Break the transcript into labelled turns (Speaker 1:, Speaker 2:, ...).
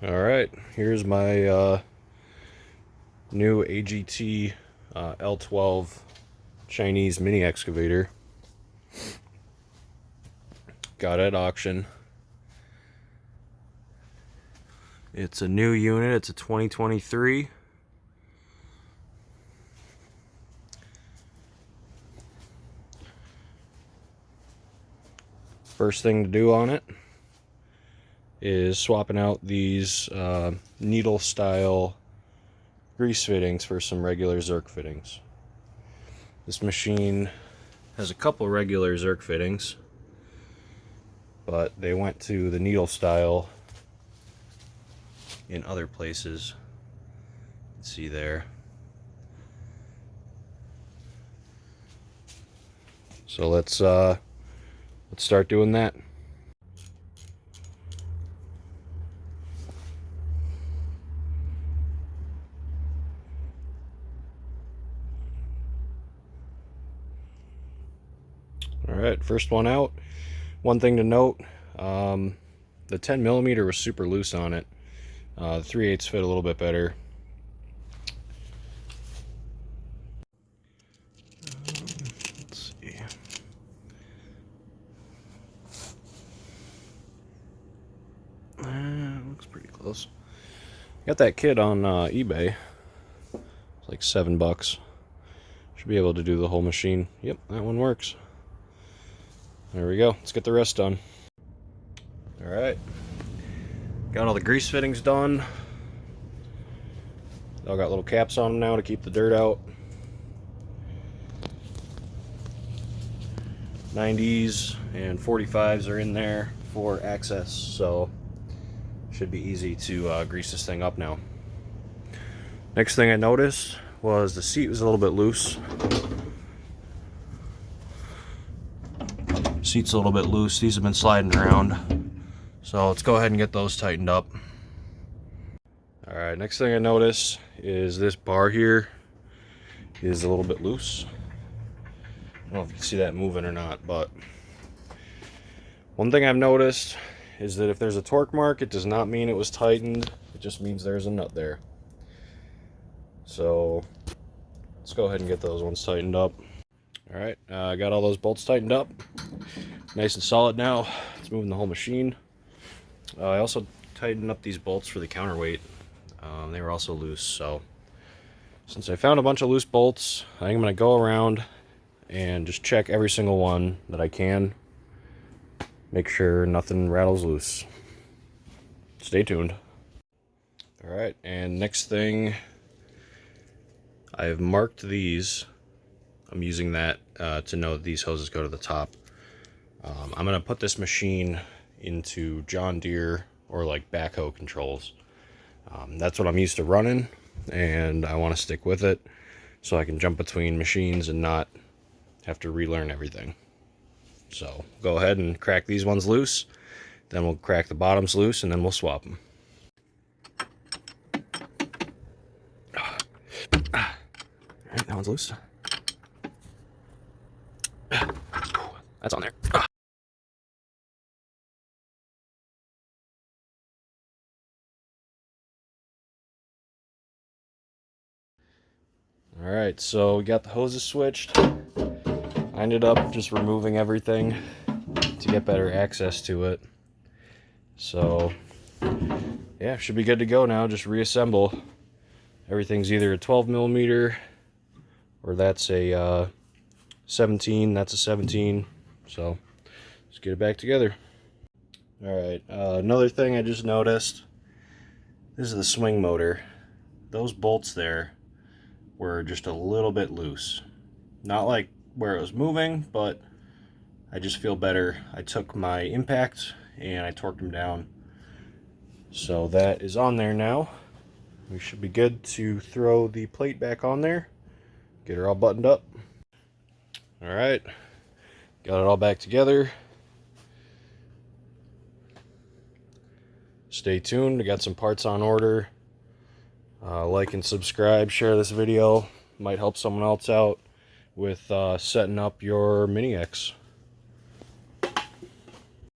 Speaker 1: Alright, here's my new AGT L12 Chinese mini excavator. Got it at auction. It's a new unit, it's a 2023. First thing to do on it is swapping out these needle style grease fittings for some regular Zirk fittings. This machine has a couple regular Zirk fittings, but they went to the needle style in other places. You can see there. So let's start doing that. Alright, first one out. One thing to note, the 10mm was super loose on it. The 3/8 fit a little bit better. Let's see. Looks pretty close. Got that kit on eBay. It's like $7. Should be able to do the whole machine. Yep, that one works. There we go. Let's get the rest done. Alright. Got all the grease fittings done. They all got little caps on them now to keep the dirt out. 90s and 45s are in there for access, so should be easy to grease this thing up now. Next thing I noticed was the seat was a little bit loose. Seat's a little bit loose. These have been sliding around. So let's go ahead and get those tightened up. Alright, next thing I notice is this bar here is a little bit loose. I don't know if you can see that moving or not, but one thing I've noticed is that if there's a torque mark, it does not mean it was tightened. It just means there's a nut there. So let's go ahead and get those ones tightened up. Alright, I got all those bolts tightened up. Nice and solid now. It's moving the whole machine. I also tightened up these bolts for the counterweight. They were also loose, so since I found a bunch of loose bolts, I think I'm going to go around and just check every single one that I can. Make sure nothing rattles loose. Stay tuned. Alright, and next thing, I've marked these. I'm using that to know that these hoses go to the top. I'm going to put this machine into John Deere or like backhoe controls. That's what I'm used to running, and I want to stick with it so I can jump between machines and not have to relearn everything. So go ahead and crack these ones loose, then we'll crack the bottoms loose, and then we'll swap them. Alright, that one's loose. That's on there. Alright, so we got the hoses switched. I ended up just removing everything to get better access to it. So, yeah, should be good to go now. Just reassemble. Everything's either a 12mm or that's a 17. That's a 17. So, let's get it back together. Alright, another thing I just noticed. This is the swing motor. Those bolts there were just a little bit loose. Not like where it was moving, but I just feel better. I took my impact and I torqued them down. So that is on there now. We should be good to throw the plate back on there. Get her all buttoned up. Alright, got it all back together. Stay tuned, we got some parts on order. Like and subscribe, share this video. Might help someone else out with setting up your Mini X.